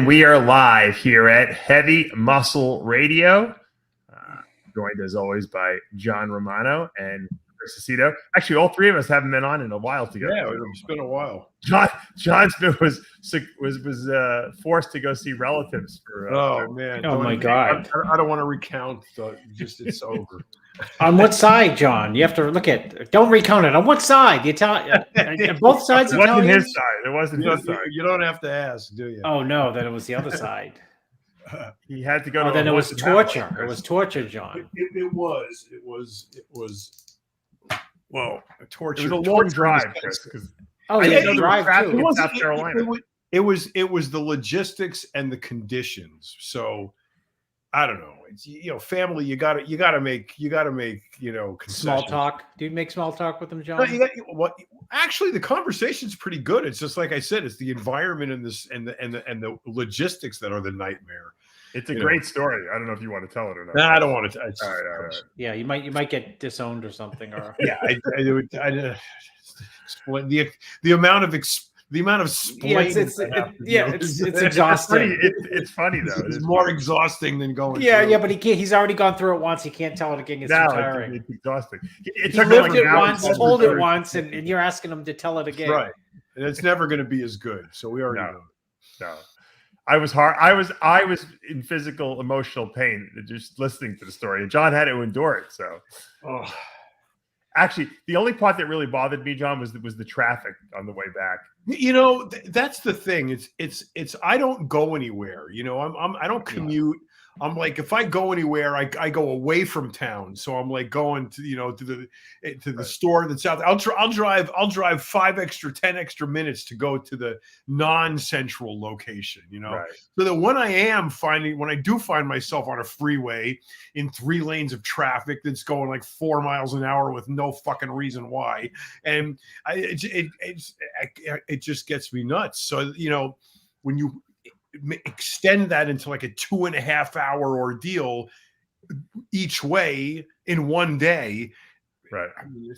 And we are live here at Heavy Muscle Radio, joined as always by John Romano and Aceto. Actually, all three of us haven't been on in a while together. Yeah, it's been a while. John's been was forced to go see relatives for. Oh man! Oh my God! I don't want to recount. It's over. On what side, John? You have to look at. Don't recount it. On what side? You tell. Both sides. It wasn't his side. It wasn't his side. You don't have to ask, do you? Oh no, then it was the other side. He had to go. Then it was torture. It was torture, John. It was. Well, torture. It was a long drive, Chris. Oh, yeah, the drive too. In South Carolina. It was the logistics and the conditions. So I don't know. It's, family. You gotta make concessions. Small talk. Do you make small talk with them, John? No, actually, the conversation's pretty good. It's just like I said. It's the environment and the logistics that are the nightmare. It's a great story. I don't know if you want to tell it or not. No, I don't want to. All right. Yeah, you might get disowned or something. Or yeah, I explain the amount of explaining. It's exhausting. It's funny though. It's more exhausting than going. Yeah, but he's already gone through it once. He can't tell it again. It's too tiring. It's exhausting. He lived it once, told it once, and you're asking him to tell it again. Right, and it's never going to be as good. So we already know. No. I was hard. I was in physical, emotional pain just listening to the story, and John had to endure it. So, actually, the only part that really bothered me, John, was the traffic on the way back. That's the thing. It's. I don't go anywhere. I don't commute. I'm like, if I go anywhere, I go away from town. So I'm like going to the store that's out there. I'll drive 10 extra minutes to go to the non-central location, Right. So that when I do find myself on a freeway in 3 lanes of traffic that's going like 4 miles an hour with no fucking reason why. And it just gets me nuts. So, when you extend that into like a 2.5 hour ordeal each way in one day, right? I mean,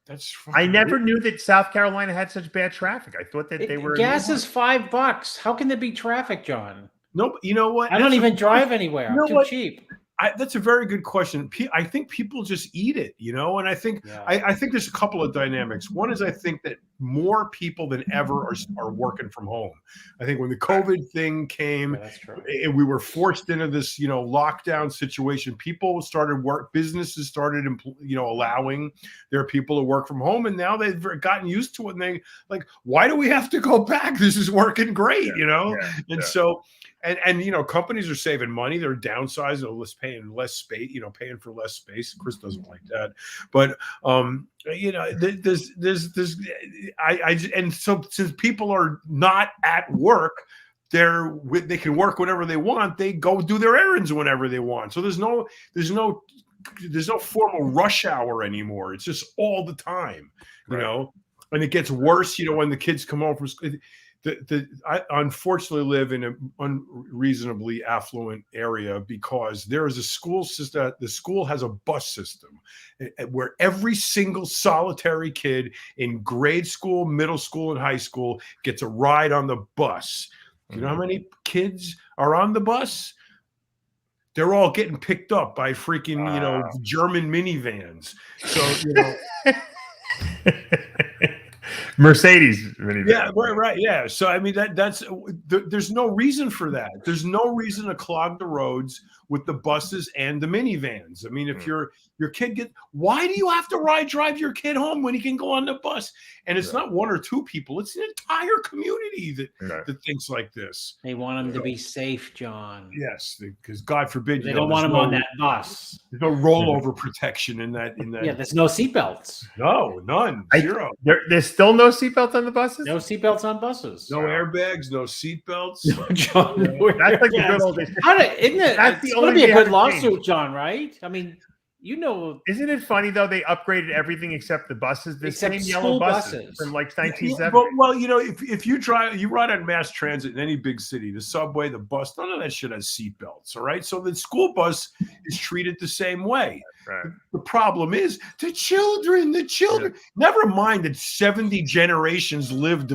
that's. I never knew that South Carolina had such bad traffic. I thought that they were. Gas is $5. How can there be traffic, John? No, you know what? I don't even drive anywhere. I'm too cheap. That's a very good question. I think people just eat it, and I think I think there's a couple of dynamics. One is I think that more people than ever are working from home. I think when the COVID thing came, and we were forced into this, lockdown situation, businesses started, allowing their people to work from home, and now they've gotten used to it, and they like, why do we have to go back? This is working great, So. And companies are saving money. They're downsizing, paying less space. Paying for less space. Chris doesn't like that, but so since people are not at work, they can work whenever they want. They go do their errands whenever they want. So there's no formal rush hour anymore. It's just all the time, And it gets worse, when the kids come home from school. I unfortunately live in an unreasonably affluent area because there is a school system. The school has a bus system where every single solitary kid in grade school, middle school, and high school gets a ride on the bus. Do you know how many kids are on the bus? They're all getting picked up by freaking, German minivans. So, Mercedes minivan. Yeah, right. Yeah. So I mean there's no reason for that. There's no reason to clog the roads with the buses and the minivans. I mean, if your kid why do you have to drive your kid home when he can go on the bus? And it's not one or two people; it's an entire community that thinks like this. They want him to be safe, John. Yes, because God forbid they don't want him on that bus. There's no rollover protection in that. Yeah, there's no seatbelts. No, none. Zero. There's still no seatbelts on the buses. No seatbelts on buses. No airbags. No seatbelts. No, John. That's like the good old days. Isn't it? It's going to be a good lawsuit, John. Right? I mean. Isn't it funny though? They upgraded everything except the buses. The same yellow buses from like 1970. Well, if you ride on mass transit in any big city, the subway, the bus, none of that shit has seatbelts. All right, so the school bus is treated the same way. Right. The problem is the children. Never mind that 70 generations lived,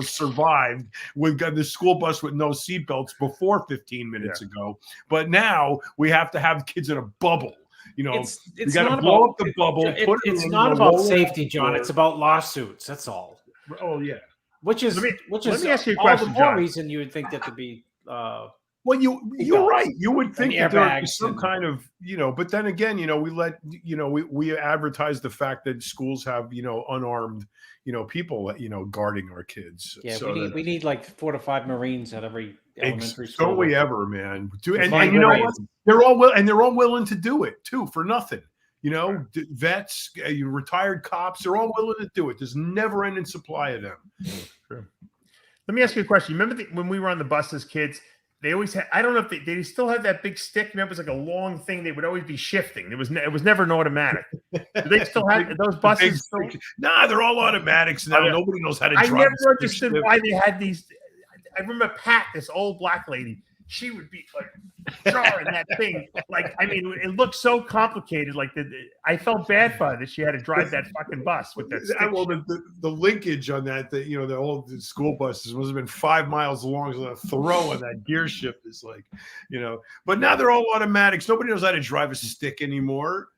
survived with the school bus with no seatbelts before 15 minutes ago. But now we have to have kids in a bubble. You got to blow up the bubble. It's not about safety, John. It's about lawsuits. That's all. Oh yeah. Which is let me ask you a all question, the more John. reason you would think that to be. Well, you're right. You would think that there would be some kind of, but then again, we advertise the fact that schools have, unarmed, people, guarding our kids. Yeah, so we need like 4 to 5 Marines at every elementary school. Don't we ever, man? And you know what? They're all willing to do it too for nothing. Vets, retired cops, they're all willing to do it. There's never ending supply of them. True. Let me ask you a question. Remember when we were on the bus as kids? They always had, I don't know if they still have that big stick. Remember, it was like a long thing. They would always be shifting. It was never an automatic. Do they still have those buses? Nah, they're all automatics now. Nobody knows how to drive. I never understood why they had these. I remember Pat, this old black lady. She would be like jarring that thing. Like, I mean, it looked so complicated. Like, I felt bad for her that she had to drive that fucking bus with that stick. Well, the linkage on that, the old school buses must have been 5 miles long. So the throw on that gear shift is like, But now they're all automatics. Nobody knows how to drive a stick anymore.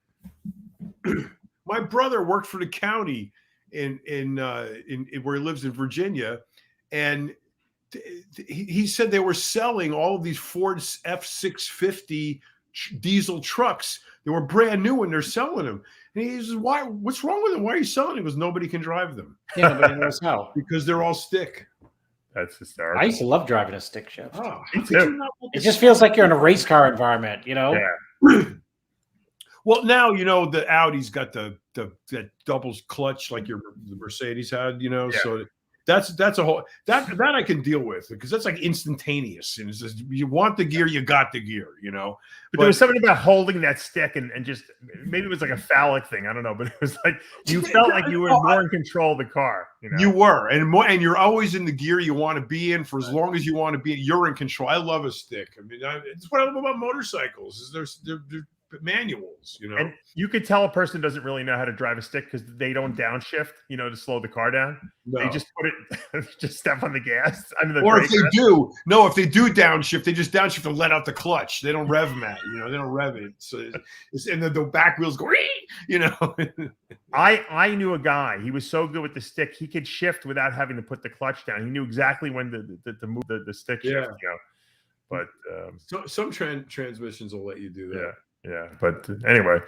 My brother worked for the county in where he lives in Virginia, and he said they were selling all of these Ford F-650 diesel trucks. They were brand new when they're selling them. And he says, "Why? What's wrong with them? Why are you selling them?" Because nobody can drive them. Yeah, nobody knows how. Because they're all stick. That's hysterical. I used to love driving a stick shift. Oh, it just feels like you're in a race car environment, Yeah. Well, now the Audi's got that double clutch like the Mercedes had. So. That's a whole that I can deal with because that's like instantaneous. And it's just, you want the gear, you got the gear, But there was something about holding that stick and just maybe it was like a phallic thing. I don't know, but it was like you felt like you were more in control of the car. You were, and you're always in the gear you want to be in for as long as you want to be. You're in control. I love a stick. I mean, it's what I love about motorcycles. Is they're manuals, And you could tell a person doesn't really know how to drive a stick because they don't downshift, to slow the car down. No. They just just step on the gas. Or if they downshift, they just downshift and let out the clutch. They don't rev them they don't rev it. So and the back wheels go, I knew a guy. He was so good with the stick, he could shift without having to put the clutch down. He knew exactly when to move the stick shift. But some transmissions will let you do that. Yeah, but anyway,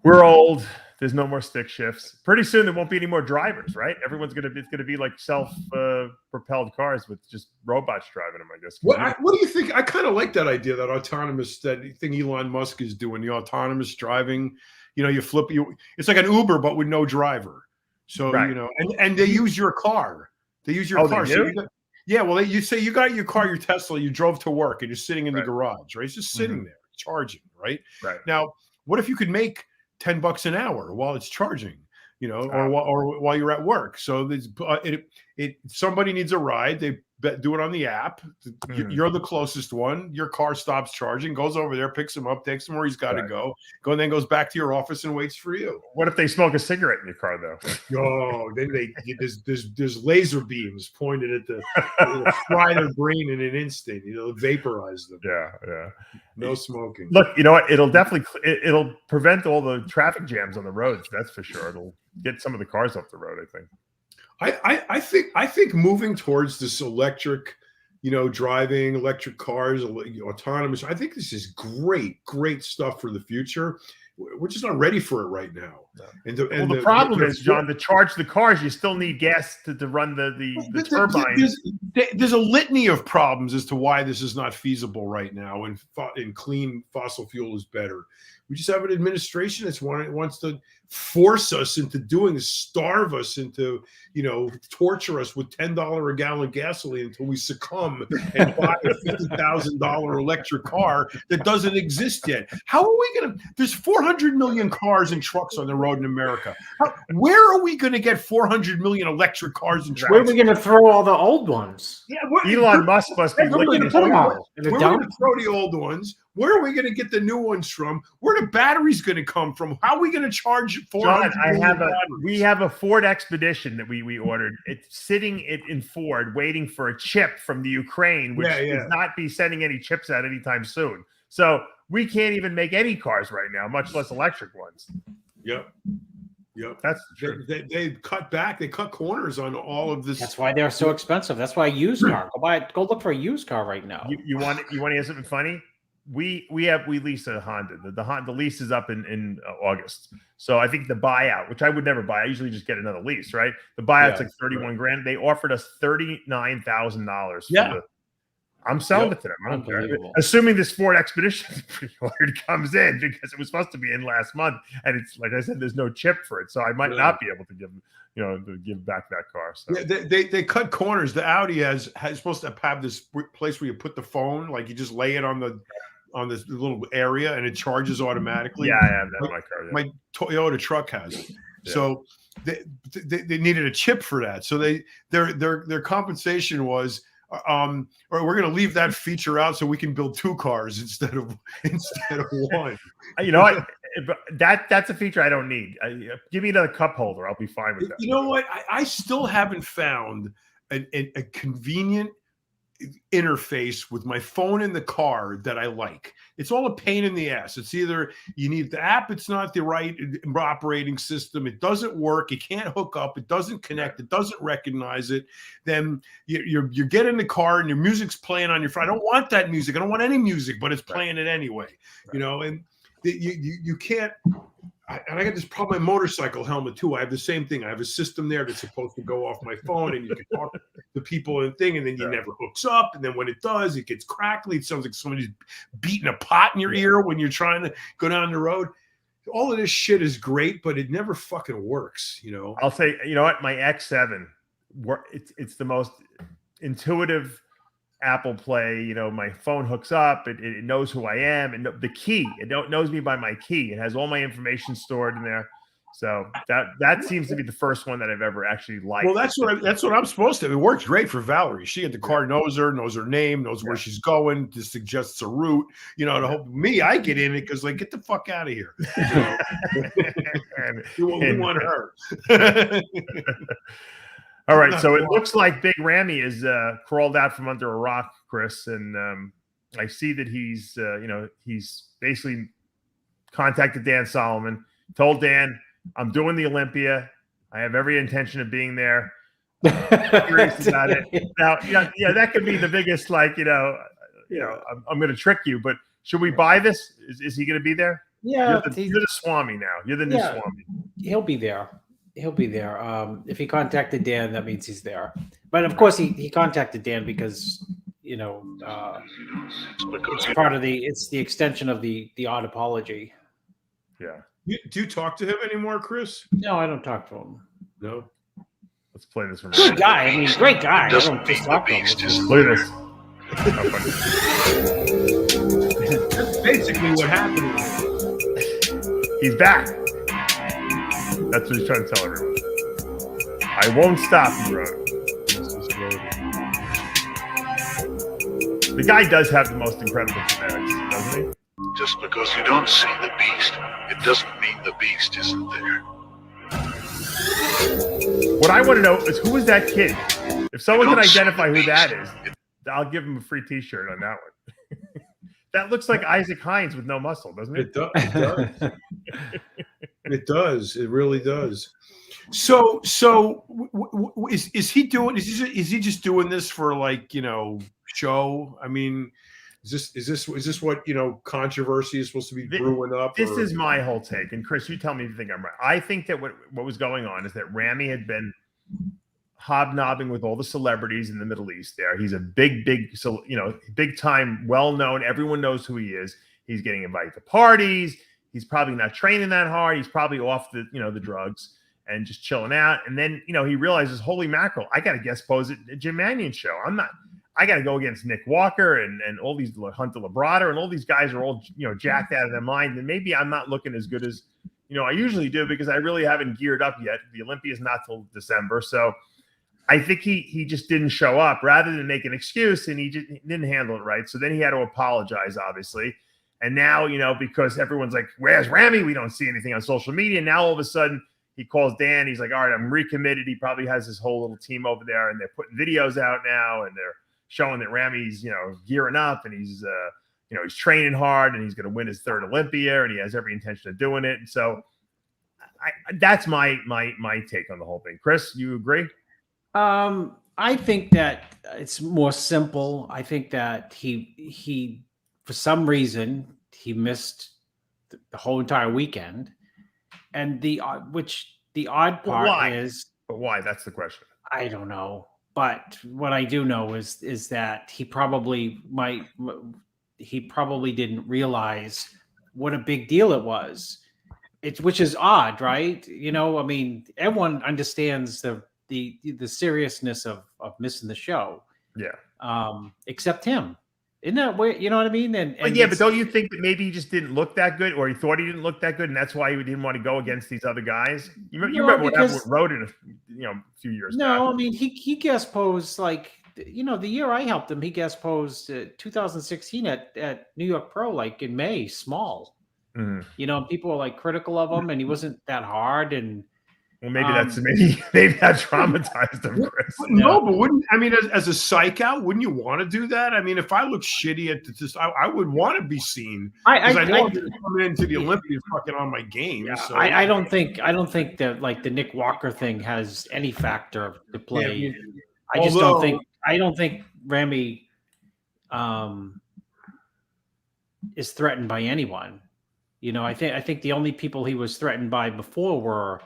we're old. There's no more stick shifts. Pretty soon there won't be any more drivers, right? It's gonna be like self-propelled cars with just robots driving them, I guess. What do you think? I kind of like that idea, that thing Elon Musk is doing, the autonomous driving. It's like an Uber but with no driver. So and they use your car. They use your car. So you say you got your car, your Tesla, you drove to work and you're sitting in the garage, right? It's just sitting there charging, right? Now, what if you could make $10 an hour while it's charging, or while you're at work? So somebody needs a ride, they do it on the app. You're the closest one. Your car stops charging, goes over there, picks him up, takes him where he's got to go, and then goes back to your office and waits for you. What if they smoke a cigarette in your car, though? Oh, then there's laser beams pointed at fry their brain in an instant. Vaporize them. Yeah. No smoking. Look, you know what? It'll prevent all the traffic jams on the roads. That's for sure. It'll get some of the cars off the road, I think. I think moving towards this electric, driving, electric cars, autonomous. I think this is great stuff for the future. We're just not ready for it right now. No. And the problem is, John, to charge the cars, you still need gas to run the turbine. There's a litany of problems as to why this is not feasible right now, and clean fossil fuel is better. We just have an administration that wants to force us into doing this, starve us into, torture us with $10 a gallon gasoline until we succumb and buy a $50,000 electric car that doesn't exist yet. How are we going to? There's $400 400 million cars and trucks on the road in America. Where are we going to get 400 million electric cars and trucks? Where are we going to throw all the old ones? Yeah, Elon Musk must be looking at all. In the Where are we dump? going to throw the old ones? Where are we going to get the new ones from? Where are the batteries going to come from? How are we going to charge 400 John, we have a Ford Expedition that we ordered. It's sitting in Ford waiting for a chip from the Ukraine, which does not be sending any chips out anytime soon. So we can't even make any cars right now, much less electric ones. Yep. That's true. They cut back. They cut corners on all of this. That's why they're so expensive. That's why a used car. Go look for a used car right now. You want to hear something funny? We lease a Honda. The lease is up in August. So I think the buyout, which I would never buy, I usually just get another lease, right? The buyout's like 31 grand. They offered us $39,000. Yeah. I'm selling it to them. I don't care. Assuming this Ford Expedition pre-ordered comes in, because it was supposed to be in last month, and it's like I said, there's no chip for it, so I might not be able to give back that car. So. Yeah, they cut corners. The Audi has supposed to have this place where you put the phone, like you just lay it on this little area and it charges automatically. Yeah, I have that in my car. Yeah. My Toyota truck has it. Yeah. So they needed a chip for that. So their compensation was, or we're going to leave that feature out so we can build 2 cars instead of one. You know what? That's a feature I don't need. Give me another cup holder. I'll be fine with that. You know what? I still haven't found a convenient interface with my phone in the car that I like. It's all a pain in the ass. It's either you need the app, it's not the right operating system, it doesn't work, it can't hook up, it doesn't connect, it doesn't recognize it. Then you get in the car and your music's playing on your phone. I don't want that music. I don't want any music, but it's playing it anyway. You know, and you can't. And I got this problem with my motorcycle helmet too. I have the same thing. I have a system there that's supposed to go off my phone, and you can talk to people and thing, and then you never hooks up. And then when it does, it gets crackly. It sounds like somebody's beating a pot in your ear when you're trying to go down the road. All of this shit is great, but it never fucking works. You know. I'll say, you know what? My X7, it's the most intuitive Apple Play. You know, my phone hooks up, it knows who I am, and the key, it knows me by my key. It has all my information stored in there. So that seems to be the first one that I've ever actually liked. Well, that's what I'm supposed to. It works great for Valerie. She at the car knows her name, knows where she's going, just suggests a route. You know, me, I get in it because like, get the fuck out of here. You know? we want her. All right, so it looks like Big Ramy is crawled out from under a rock, Chris, and I see that he's basically contacted Dan Solomon, told Dan, I'm doing the Olympia. I have every intention of being there. I'm curious about it. Now, that could be the biggest, like, I'm going to trick you, but should we buy this? Is he going to be there? Yeah, you're the Swami now. You're the new Swami. He'll be there. He'll be there. If he contacted Dan, that means he's there. But of course, he contacted Dan because it's part of it's the extension of the odd apology. Yeah. Do you talk to him anymore, Chris? No, I don't talk to him. No. Let's play this one. Good guy. I mean, great guy. I don't just talk to him. Look at this. That's basically what happened. He's back. That's what he's trying to tell everyone. I won't stop, Rhoden. The guy does have the most incredible genetics, doesn't he? Just because you don't see the beast, it doesn't mean the beast isn't there. What I want to know is, who is that kid? If someone can identify who that is, I'll give him a free T-shirt on that one. That looks like Isaac Hines with no muscle, doesn't it? It does. It does. It really does. So is he doing? Is he just doing this for, like, show? I mean, is this what controversy is supposed to be brewing up? This is my whole take, and Chris, you tell me if you think I'm right. I think that what was going on is that Ramy had been hobnobbing with all the celebrities in the Middle East. There, he's a big time, well known. Everyone knows who he is. He's getting invited to parties. He's probably not training that hard. He's probably off the drugs and just chilling out. And then he realizes, holy mackerel, I got to guest pose at Jim Mannion's show. I got to go against Nick Walker and all these Hunter Labrada, and all these guys are all, jacked out of their mind. And maybe I'm not looking as good as, I usually do, because I really haven't geared up yet. The Olympia is not till December. So I think he just didn't show up rather than make an excuse, and he didn't handle it right. So then he had to apologize, obviously. And now, because everyone's like, where's Ramy? We don't see anything on social media. Now all of a sudden he calls Dan. He's like, all right, I'm recommitted. He probably has his whole little team over there, and they're putting videos out now, and they're showing that Ramy's, gearing up, and he's, he's training hard, and he's going to win his third Olympia, and he has every intention of doing it. And so that's my take on the whole thing. Chris, you agree? I think that it's more simple. I think that he for some reason he missed the whole entire weekend, and the odd part is, but why? That's the question. I don't know, but what I do know is that he probably didn't realize what a big deal it was. Which is odd, right? I mean, everyone understands the seriousness of missing the show. Yeah. Except him. Isn't that weird? You know what I mean? But don't you think that maybe he just didn't look that good, or he thought he didn't look that good, and that's why he didn't want to go against these other guys? You remember what happened with Rhoden, a few years back. I mean, he guest posed like, the year I helped him, he guest posed 2016 at New York Pro, like in May, small. Mm-hmm. People were like critical of him, and he wasn't that hard, and well, maybe that traumatized him, Chris. No, but wouldn't as a psych out, wouldn't you want to do that? I mean, if I look shitty at this, I would want to be seen, because I know I'm going to come into the Olympics fucking on my game. Yeah, so I don't think that like the Nick Walker thing has any factor to play. Yeah, I don't think Ramy is threatened by anyone. I think the only people he was threatened by before were,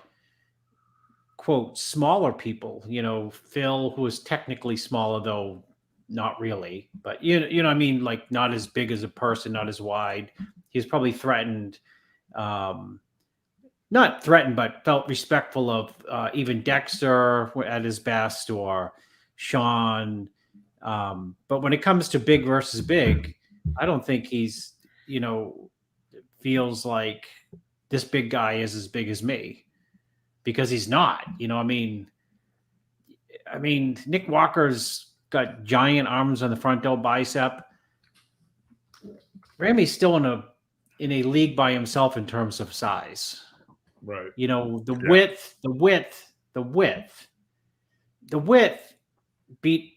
quote, smaller people. Phil, who is technically smaller, though not really, but I mean, like not as big as a person, not as wide. He's probably threatened, not threatened, but felt respectful of even Dexter at his best, or Shawn. But when it comes to big versus big, I don't think he's, feels like this big guy is as big as me, because he's not. I mean, Nick Walker's got giant arms on the frontal bicep. Ramy's still in a league by himself in terms of size. Right. The width beat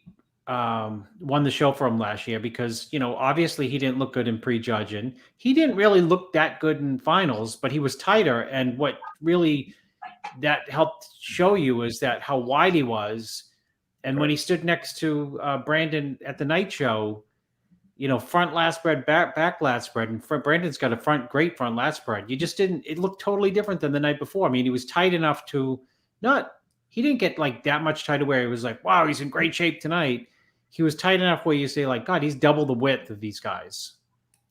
won the show for him last year, because obviously he didn't look good in prejudging. He didn't really look that good in finals, but he was tighter. And what really that helped show you is that how wide he was. And when he stood next to Brandon at the night show, front lat spread, back lat spread, and Brandon's got a great front lat spread. It looked totally different than the night before. I mean, he was tight enough he didn't get like that much tighter where he was like, wow, he's in great shape tonight. He was tight enough where you say like, God, he's double the width of these guys.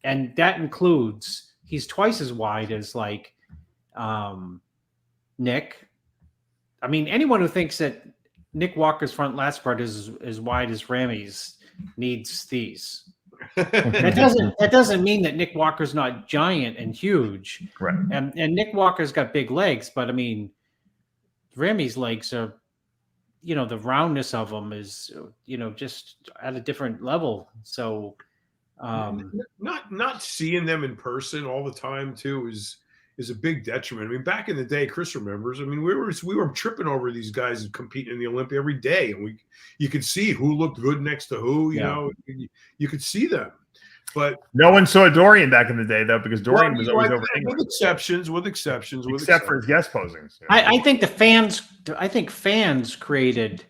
And that includes, he's twice as wide as like Nick. I mean, anyone who thinks that Nick Walker's front lat spread is as wide as Ramy's needs these. That doesn't mean that Nick Walker's not giant and huge. Right. And Nick Walker's got big legs, but I mean, Ramy's legs are, the roundness of them is, just at a different level. So, not seeing them in person all the time too is a big detriment. I mean, back in the day, Chris remembers. I mean, we were tripping over these guys competing in the Olympia every day, and you could see who looked good next to who. You could see them. But no one saw Dorian back in the day, though, because Dorian was always over England. With exceptions. Except for his guest posings. I think fans created.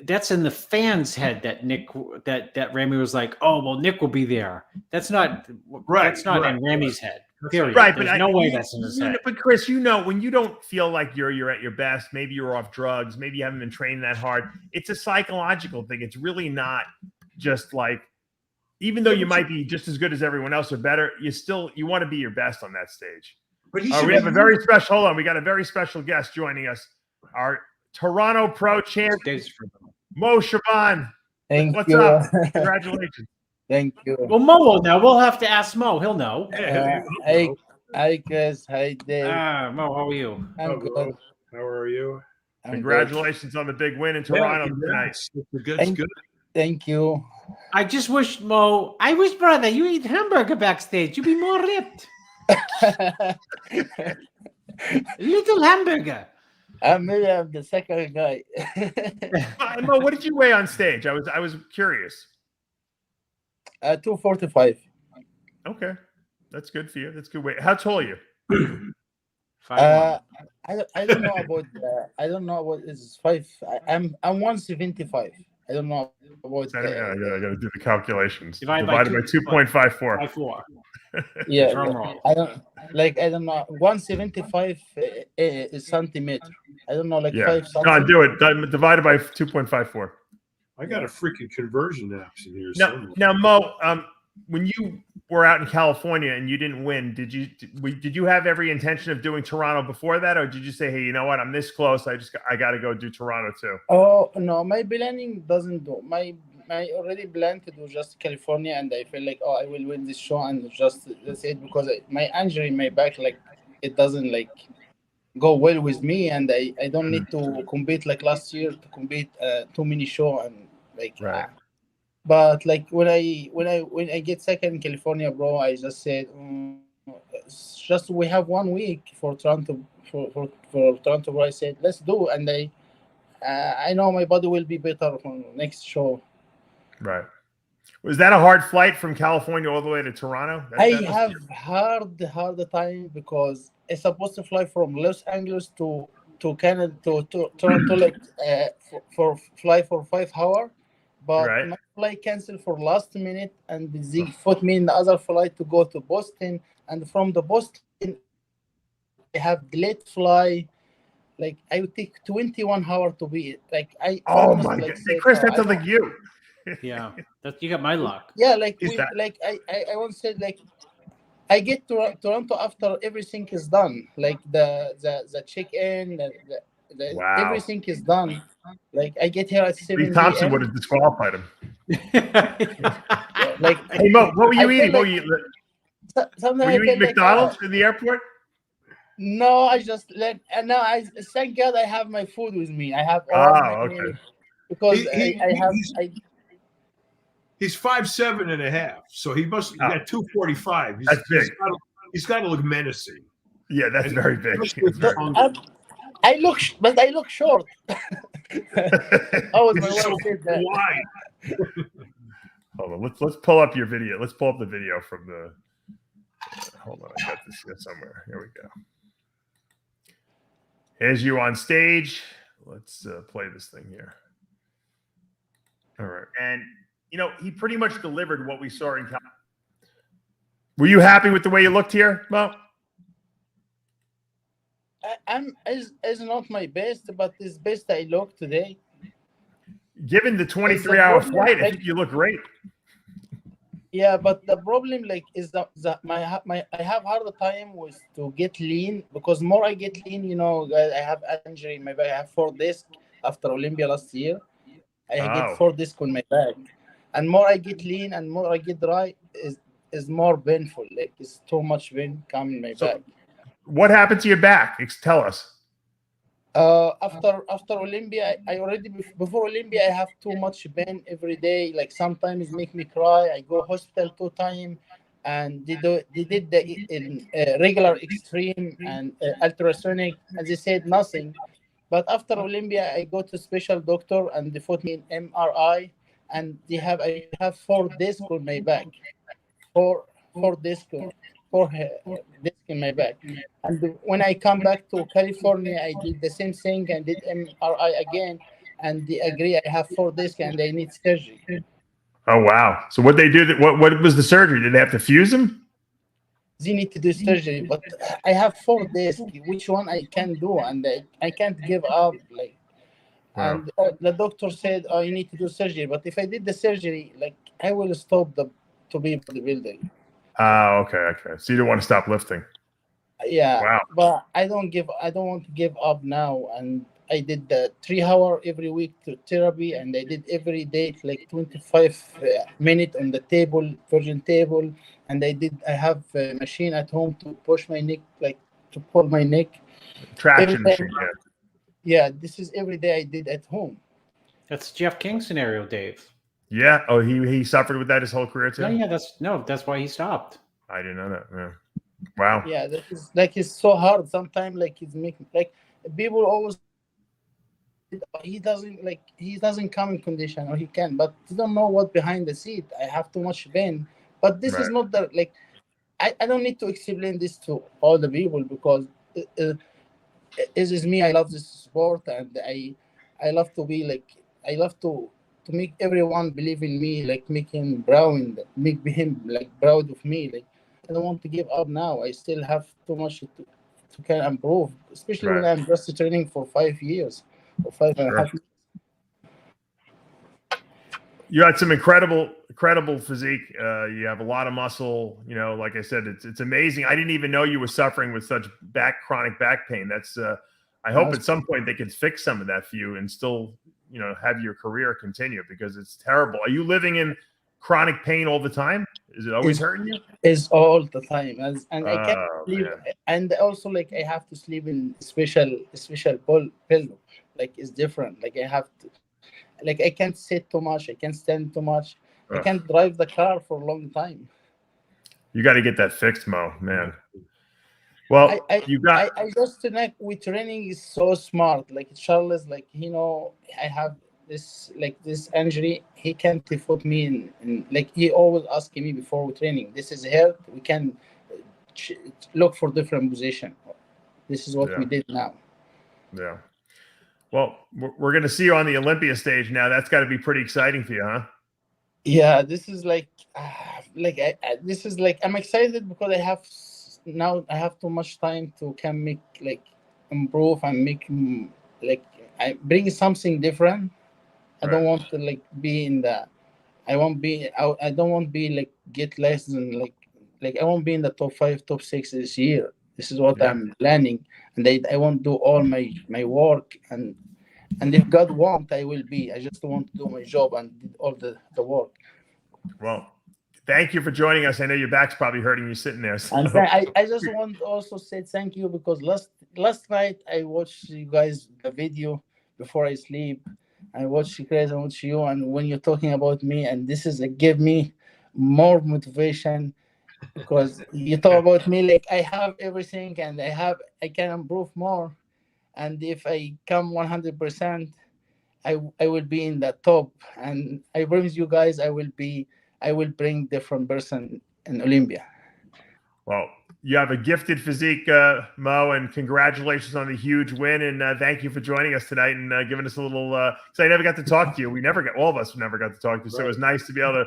That's in the fans' head that Ramy was like, oh well, Nick will be there. That's not right. That's not in Ramy's head. Period. Right, There's but no way that's in his head. But Chris, when you don't feel like you're at your best, maybe you're off drugs, maybe you haven't been training that hard. It's a psychological thing. It's really not just like. Even though you might be just as good as everyone else or better, you want to be your best on that stage. But we have a very special. Hold on, we got a very special guest joining us. Our Toronto Pro champ, Mo Shaaban. Thank What's you. up? Congratulations. Thank you. Well, Mo will know. We'll have to ask Mo. He'll know. Hi, Chris. Hi, Dave. Mo, how are you? I'm good. How are you? I'm Congratulations on the big win in Toronto tonight. Good. Thank you. I just wish, Mo, brother, you eat hamburger backstage. You'd be more ripped. Little hamburger. Maybe I'm the second guy. Mo, what did you weigh on stage? I was curious. 245. Okay, that's good for you. That's good weight. How tall are you? I don't know about I don't know what is 5. I'm 175. I don't know about I got to do the calculations. Divided by by 2.54. Yeah, Drum roll. I don't know. 175 is centimeter. I don't know, like 5 No, centimeters. do it. Divided by 2.54. I got a freaking conversion apps in here. Now, Mo, when you were out in California and you didn't win, did you have every intention of doing Toronto before that, or did you say, hey, you know what, I'm this close, I got to go do Toronto too? Oh no, my planning doesn't do. My already planned to do just California, and I feel like, I will win this show, and just that's it, because my injury in my back, like, it doesn't like go well with me, and I don't need to compete like last year to compete too many show, and like right. But like when I get second in California, bro, I just said, it's just we have 1 week for Toronto for Toronto, bro. I said, let's do, and I know my body will be better for next show. Right. Was that a hard flight from California all the way to Toronto? I have hard time, because it's supposed to fly from Los Angeles to Canada to Toronto, like for fly for 5 hours. But my flight canceled for last minute, and they put me in the other flight to go to Boston. And from the Boston, I have delayed fly. Like, I would take 21 hours to be like I. Oh my God, Chris, that sounds like you. Yeah, you got my luck. Yeah, like I once said, like, I get to Toronto after everything is done, like the check-in, everything is done. Like, I get here at 7 Thompson would have disqualified him. Like, hey, Mo, what were you eating? Like, were you eating McDonald's in the airport? No, I just like, and now thank God I have my food with me. I have okay. Because he's 5'7.5", so he must get 245. That's big. He's got to look menacing. Yeah, that's very big. I look short. Oh, my so wife said that. wide. Hold on, let's pull up your video. Let's pull up the video from the. Hold on, I got this here somewhere. Here we go. Here's you on stage. Let's play this thing here. All right, and he pretty much delivered what we saw in California. Were you happy with the way you looked here, Mo? Is not my best, but it's best I look today. Given the 23-hour flight, I think you look great. Yeah, but the problem, like, is that I have harder time with to get lean, because more I get lean, I have injury in my back. I have 4 discs after Olympia last year. I get 4 discs on my back, and more I get lean and more I get dry is more painful. Like, it's too much pain coming in my back. What happened to your back? Tell us. After Olympia, I already before Olympia, I have too much pain every day. Like, sometimes make me cry. I go hospital 2 times, and they did the regular extreme and ultrasonic, and they said nothing. But after Olympia, I go to special doctor, and they put me in MRI, and I have 4 discs on my back, 4 discs. 4 discs in my back. And when I come back to California, I did the same thing and did MRI again, and they agree I have 4 discs and I need surgery. Oh wow! So what they do? What was the surgery? Did they have to fuse him? They need to do surgery, but I have 4 discs. Which one I can do, and I can't give up. Like, wow. And the doctor said, "Oh, you need to do surgery." But if I did the surgery, like, I will stop to be bodybuilding. Oh, okay. So you don't want to stop lifting. Yeah. Wow. But I don't want to give up now, and I did the 3 hour every week to therapy, and I did every day like 25 minutes on the table, virgin table, and I have a machine at home to push my neck, like to pull my neck. Traction Every time, machine. Yeah. yeah, this is every day I did at home. That's Jeff King's scenario, Dave. Yeah. Oh, he suffered with that his whole career too. Yeah, that's why he stopped. I didn't know that. Yeah. Wow. Yeah, that is like it's so hard sometimes. Like he's making like people always he doesn't come in condition or he can, but you don't know what behind the seat. I have too much pain, but this is not the like. I don't need to explain this to all the people because it is me. I love this sport and I love to be like I love to make everyone believe in me, like make him proud, make him like proud of me. Like I don't want to give up now. I still have too much to can improve, especially when I'm just training for 5 years or 5.5 years. You had some incredible physique. You have a lot of muscle. You know, like I said, it's amazing. I didn't even know you were suffering with such chronic back pain. That's I hope at some point they can fix some of that for you and still, you know, have your career continue because it's terrible. Are you living in chronic pain all the time? Is it always hurting you? It's all the time, and I can't sleep. And also, like I have to sleep in special pillow. Like it's different. Like I have to. Like I can't sit too much. I can't stand too much. I can't drive the car for a long time. You got to get that fixed, Mo, man. Well, I just think with training is so smart. Like Charles, like I have this injury. He can't put me in like he always asking me before we training. This is hurt. We can look for different position. This is what we did now. Yeah. Well, we're going to see you on the Olympia stage now. That's got to be pretty exciting for you, huh? Yeah, this is this is like I'm excited because I have too much time to can make like improve and make like I bring something different. I don't want to like be in the. I won't be. I don't want to be like get less than like I won't be in the top 5, top 6 this year. This is what I'm planning, and I won't do all my work and if God wants, I will be. I just want to do my job and did all the work. Well, thank you for joining us. I know your back's probably hurting you sitting there. So. And I just want to also say thank you because last night I watched you guys the video before I sleep. I watched you guys, I watched you, and when you're talking about me, and this is give me more motivation because you talk about me like I have everything and I can improve more, and if I come 100%, I will be in the top, and I promise you guys I will bring different person in Olympia. Well, you have a gifted physique, Mo, and congratulations on the huge win. And thank you for joining us tonight and giving us a little. Because I never got to talk to you. All of us never got to talk to you. So it was nice to be able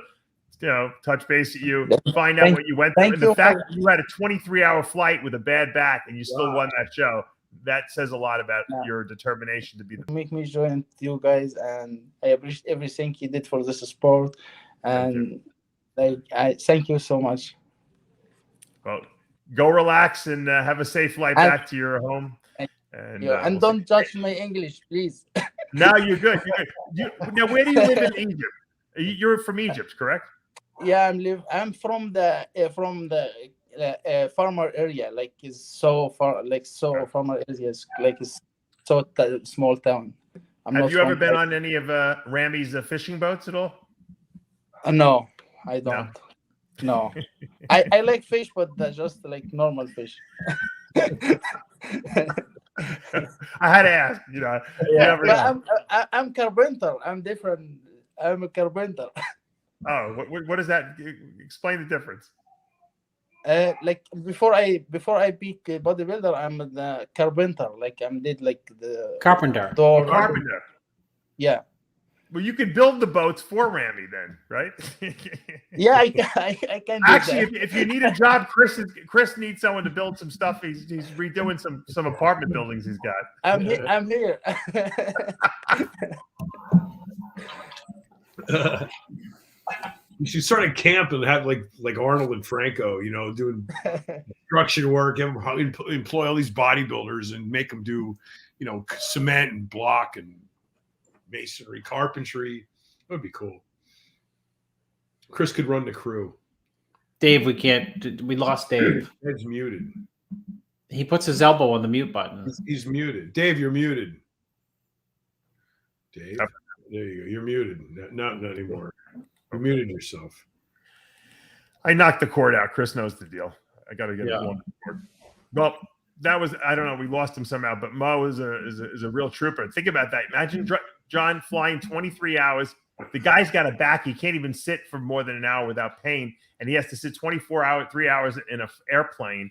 to, touch base at you, find out what you went through, and the fact that you had a 23-hour flight with a bad back and you still won that show. That says a lot about your determination to be the. Make me join you guys, and I appreciate everything you did for this sport, and I thank you so much. Well, go relax and have a safe flight back to your home. And don't judge my English, please. No, you're good. Now, where do you live in Egypt? You're from Egypt, correct? Yeah, I'm from the farmer area. Like it's so far, farmer areas. Like it's so small town. Have you ever been on any of Ramy's fishing boats at all? No, I don't. No, I like fish, but just like normal fish. I had to ask, Yeah, but I'm carpenter. I'm different. I'm a carpenter. Oh, what is that? Explain the difference. Like before I beat bodybuilder, I'm the carpenter. Like I did like the carpenter. Carpenter. Yeah. Well, you can build the boats for Ramy then, right? Yeah, I can. Actually, if you need a job, Chris needs someone to build some stuff. He's redoing some apartment buildings he's got. I'm here. You should start a camp and have like Arnold and Franco, you know, doing construction work, employ all these bodybuilders and make them do, you know, cement and block and masonry, carpentry. That would be cool. Chris could run the crew. Dave, we can't. We lost Dave. Ed's muted. He puts his elbow on the mute button. He's muted. Dave, you're muted. Dave, there you go. You're muted. Not anymore. You muted yourself. I knocked the cord out. Chris knows the deal. I got to get it on the cord. Well, that was, I don't know. We lost him somehow, but Mo is a real trooper. Think about that. Imagine John flying 23 hours. The guy's got a back. He can't even sit for more than an hour without pain. And he has to sit 3 hours in an airplane.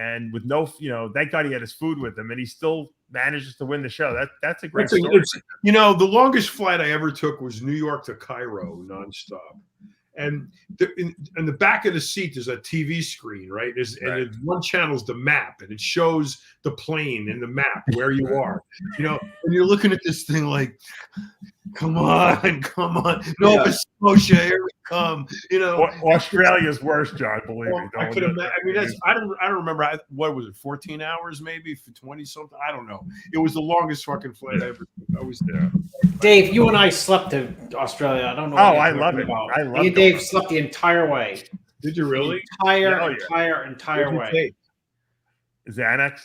And with no, you know, thank God he had his food with him, and he still manages to win the show. That's a great story. You know, the longest flight I ever took was New York to Cairo nonstop. And in the back of the seat, there's a TV screen, right? And one channel's the map, and it shows the plane and the map where you are. You know, and you're looking at this thing like, come on. Nova Scotia, here we come. You know, Australia's worse, John. Believe me. I could imagine. I mean, I don't remember. What was it? 14 hours, maybe for 20 something. I don't know. It was the longest fucking flight I ever took. I was there. Dave, you and I slept in Australia. I don't know. Oh, I love it. I love it. Dave slept the entire way. Did you really? Entire way. Xanax.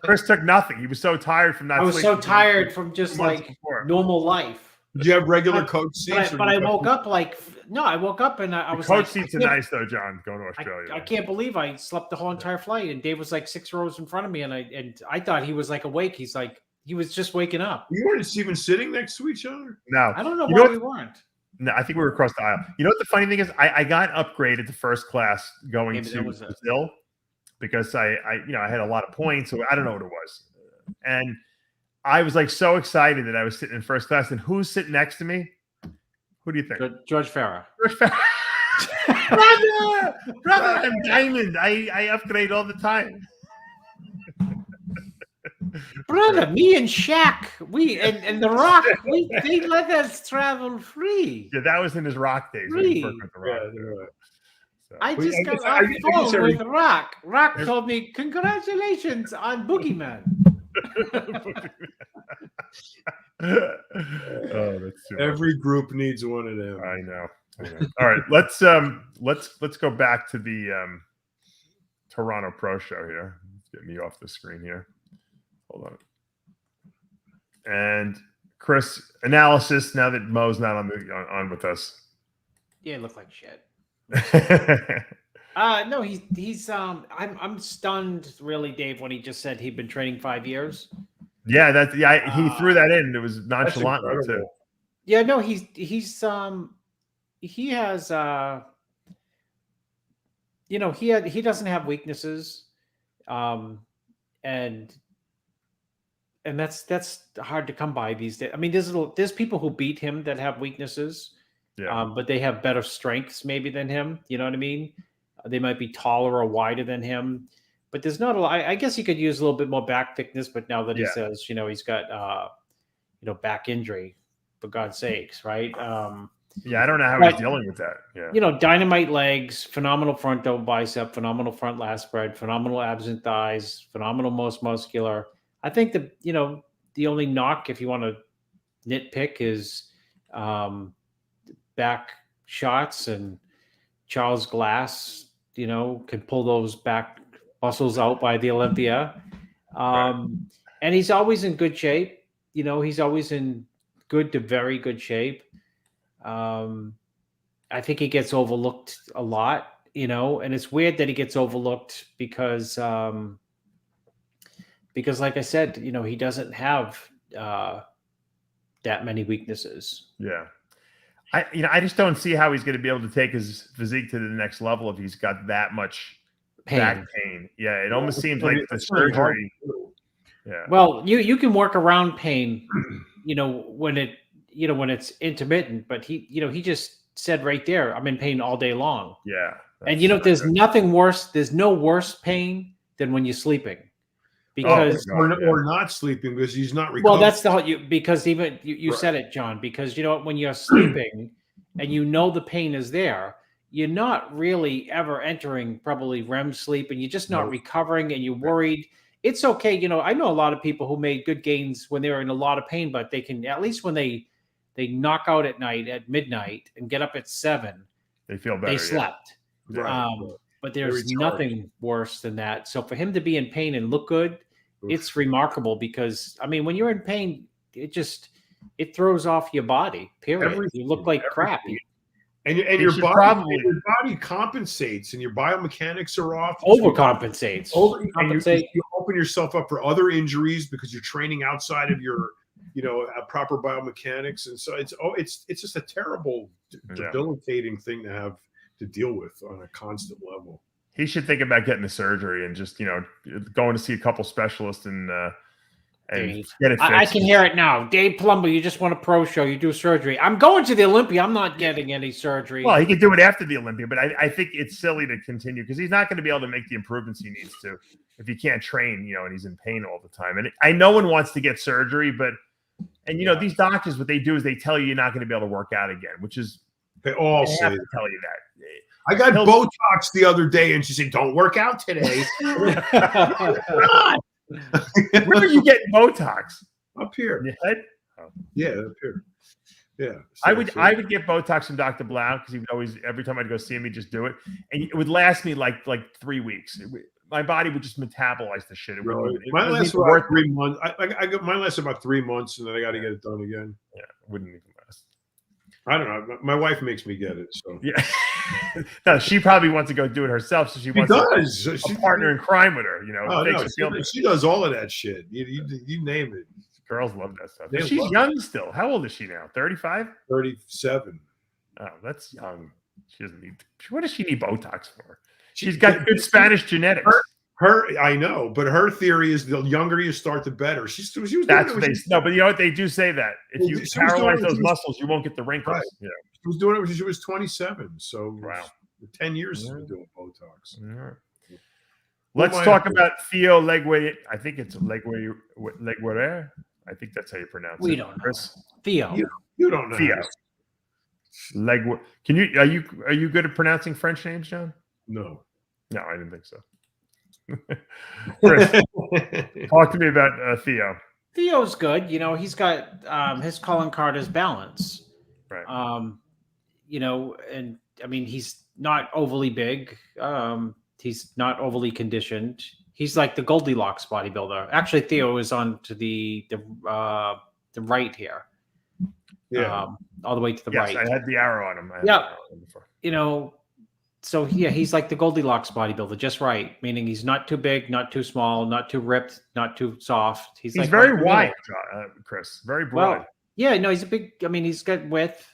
Chris took nothing. He was so tired from not. I was so tired from just like normal life. Did you have regular coach seats? But I woke up I woke up and I was coach seats are nice though, John. Going to Australia. I can't believe I slept the whole entire flight, and Dave was like 6 rows in front of me, and I thought he was like awake. He's like he was just waking up. You weren't even sitting next to each other. No, I don't know why we weren't. No, I think we were across the aisle. You know what the funny thing is? I got upgraded to first class going to Brazil because I had a lot of points, so I don't know what it was. And I was like so excited that I was sitting in first class. And who's sitting next to me? Who do you think? George Farah. George Farah. brother, I'm diamond. I upgrade all the time. Brother, me and Shaq, and The Rock, they let us travel free. Yeah, that was in his Rock days. Free. With the Rock. So. I just got off the phone with Rock. Rock told me, congratulations on Boogeyman. Oh, that's super. Every group needs one of them. I know. All right, let's go back to the Toronto Pro show here. Let's get me off the screen here. Hold on. And Chris, analysis now that Mo's not on with us. Yeah, it looked like shit. No, he's I'm stunned really, Dave, when he just said he'd been training 5 years. Yeah, he threw that in. It was nonchalant too. Yeah, no, he has he doesn't have weaknesses. And that's hard to come by these days. I mean, there's people who beat him that have weaknesses. Yeah. But they have better strengths maybe than him. You know what I mean? They might be taller or wider than him. But there's not a lot. I guess he could use a little bit more back thickness. But now that he says, he's got, back injury, for God's sakes, right? Yeah, I don't know how he's dealing with that. Yeah. Dynamite legs, phenomenal front double bicep, phenomenal front lat spread, phenomenal abs and thighs, phenomenal most muscular. I think the only knock, if you want to nitpick, is back shots, and Charles Glass, can pull those back muscles out by the Olympia. And he's always in good shape. He's always in good to very good shape. I think he gets overlooked a lot, and it's weird that he gets overlooked because like I said, he doesn't have that many weaknesses. Yeah. I just don't see how he's going to be able to take his physique to the next level if he's got that much back pain. Yeah, it almost seems like the surgery. Yeah. Well, you can work around pain, when it's intermittent, but he just said right there, I'm in pain all day long. Yeah. And there's nothing worse. There's no worse pain than when you're sleeping. Because or not sleeping because he's not recovering. Well, that's because even you said it, John, because when you're sleeping and you know the pain is there, you're not really ever entering probably REM sleep, and you're just not recovering, and you're worried. It's okay. You know, I know a lot of people who made good gains when they were in a lot of pain, but they can, at least when they knock out at night at midnight and get up at 7, they feel better. They slept. Yeah. Right. But there's nothing worse than that. So for him to be in pain and look good, it's remarkable, because I mean, when you're in pain, it throws off your body. Period. You look like crap. And your body compensates, and your biomechanics are off. Overcompensates. And you open yourself up for other injuries because you're training outside of your, proper biomechanics, and so it's just a terrible, debilitating thing to have to deal with on a constant level. He should think about getting the surgery and just going to see a couple specialists and get it fixed. I can hear it now. Dave Palumbo, you just want a pro show. You do surgery. I'm going to the Olympia. I'm not getting any surgery. Well, he can do it after the Olympia, but I think it's silly to continue, because he's not going to be able to make the improvements he needs to if he can't train, and he's in pain all the time. And I no one wants to get surgery, but these doctors, what they do is they tell you you're not going to be able to work out again, which is they all say have to tell you that. I got Botox the other day, and she said, "Don't work out today." Where are you getting Botox? Up here. In your head? Oh. Yeah, up here. Yeah. So I would get Botox from Dr. Blau, because he would always, every time I'd go see him, he'd just do it. And it would last me like 3 weeks. My body would just metabolize the shit. Mine lasted about 3 months. Mine lasted about 3 months, and then I got to get it done again. Yeah, it wouldn't even last. I don't know. My wife makes me get it. So yeah, no, she probably wants to go do it herself. So she wants a partner in crime with her. She does all of that shit. You name it. Girls love that stuff. She's young still. How old is she now? 35? 37. Oh, that's young. She doesn't need. What does she need Botox for? She's got good Spanish genetics. I know, but her theory is the younger you start, the better. She was. That's what but you know what, they do say that if you paralyze those muscles, you won't get the wrinkles. Right. Yeah, she was doing it when she was 27. So wow, 10 years she's been doing Botox. Right. Let's talk about Theo Legwe. I think it's Legwe. I think that's how you pronounce it. We don't know. Theo. You don't know. Theo. Legwe. Are you good at pronouncing French names, John? No, I didn't think so. Chris, talk to me about Theo. Theo's good. He's got his calling card is balance. Right. And I mean, he's not overly big. He's not overly conditioned. He's like the Goldilocks bodybuilder. Actually, Theo is on to the right here. Yeah. All the way to the right. I had the arrow on him. So yeah, he's like the Goldilocks bodybuilder, just right. Meaning he's not too big, not too small, not too ripped, not too soft. He's like very wide, Chris. Very broad. Well, yeah, no, he's a big. I mean, he's got width.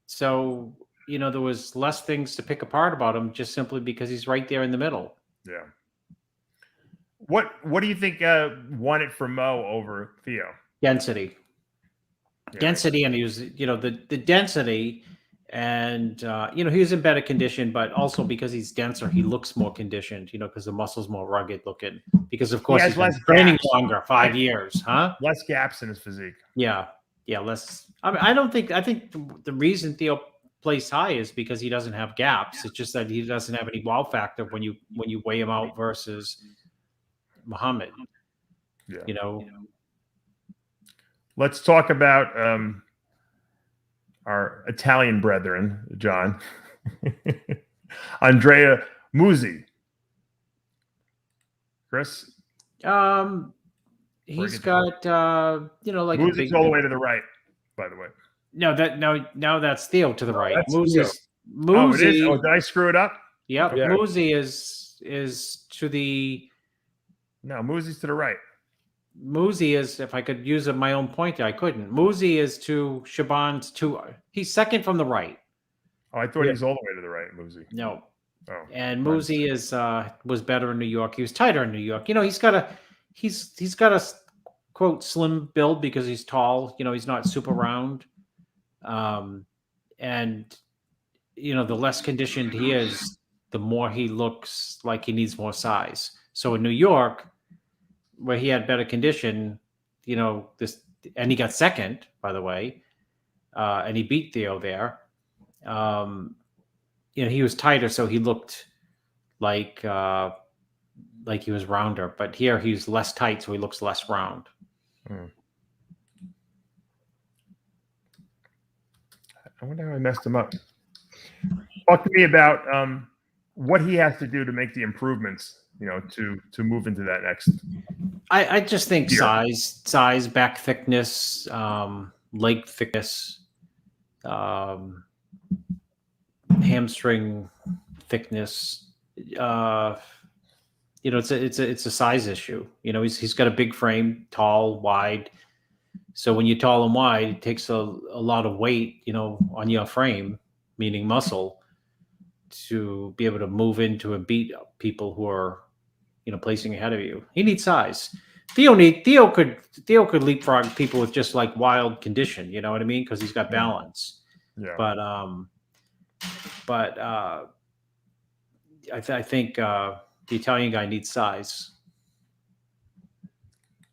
So there was less things to pick apart about him, just simply because he's right there in the middle. Yeah. What do you think won it for Mo over Theo? Density. Yeah. Density, and he was the density. And, he was in better condition, but also because he's denser, he looks more conditioned, because the muscle's more rugged looking. Because, of course, he's been training longer, 5 years, huh? Less gaps in his physique. Yeah, less. I mean, I think the reason Theo plays high is because he doesn't have gaps. It's just that he doesn't have any wow factor when you weigh him out versus Muhammad. Yeah. Let's talk about our Italian brethren, John. Andrea Moosie. Chris? He's got like Moosie's all the way to the right, by the way. No, that's Theo to the right. Moosie. Oh, it is? Oh, did I screw it up? Yep. Yeah. Moosie is to the. No, Moosie's to the right. Moosie is, if I could use my own pointer, I couldn't. Moosie is to Shaaban's he's second from the right. Oh, I thought he was all the way to the right, Moosie. No. Oh. And Moosie was better in New York. He was tighter in New York. He's got a quote slim build because he's tall. He's not super round. And the less conditioned he is, the more he looks like he needs more size. So in New York, where he had better condition, and he got second, by the way, and he beat Theo there. You know, he was tighter, so he looked like he was rounder. But here he's less tight, so he looks less round. I wonder how I messed him up. Talk to me about what he has to do to make the improvements, you know, to move into that next. I just think Yeah. size, back thickness, leg thickness, hamstring thickness. You know, it's a size issue. You know, he's got a big frame, tall, wide. So when you're tall and wide, it takes a lot of weight, you know, on your frame, meaning muscle, to be able to move into and beat people who are, you know, placing ahead of you. He needs size. Theo could leapfrog people with just like wild condition, you know what I mean? Because he's got balance. Yeah. But I think the Italian guy needs size.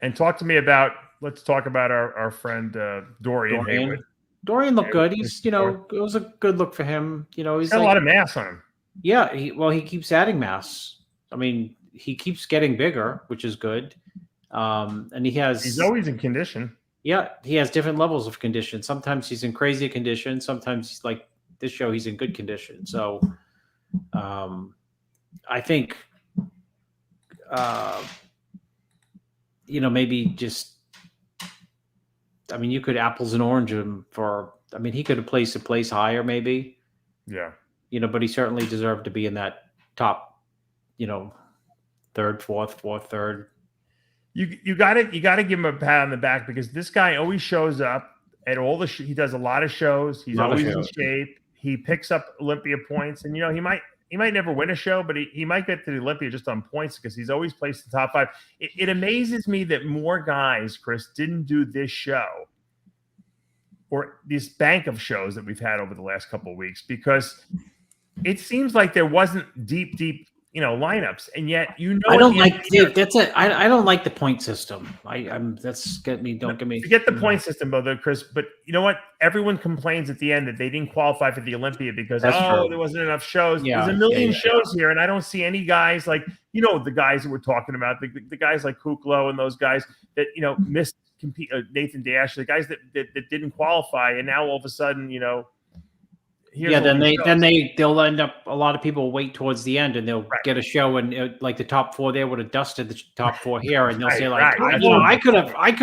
And talk to me about. Let's talk about our friend Dorian Haywood. Dorian looked good. He's, you know, it was a good look for him. You know, he's got like, a lot of mass on him. Yeah, he keeps adding mass. I mean, he keeps getting bigger, which is good. And he's always in condition. Yeah, he has different levels of condition. Sometimes he's in crazy condition. Sometimes he's like this show, he's in good condition. So I think you know, maybe just, I mean, you could apples and orange him for, I mean, he could have placed a place higher maybe. Yeah. You know, but he certainly deserved to be in that top, you know, third, fourth, third. You got to give him a pat on the back, because this guy always shows up at all the he does a lot of shows. He's always in shape. He picks up Olympia points, and you know, he might never win a show, but he might get to the Olympia just on points because he's always placed in the top 5. It amazes me that more guys, Chris, didn't do this show or this bank of shows that we've had over the last couple of weeks, because it seems like there wasn't deep, you know, lineups, and yet, you know, I don't like that's it. I don't like the point system. That's get me. Don't get me. Forget the point system, though, Chris. But you know what? Everyone complains at the end that they didn't qualify for the Olympia because there wasn't enough shows. Yeah, there's a million shows here, and I don't see any guys like, you know, the guys that we're talking about, the guys like Kuklo and those guys that, you know, missed compete. Nathan Dash, the guys that didn't qualify, and now all of a sudden, you know. They'll end up, a lot of people wait towards the end and they'll get a show, and like the top 4 there would have dusted the top 4 here, and they'll say like, you know, I could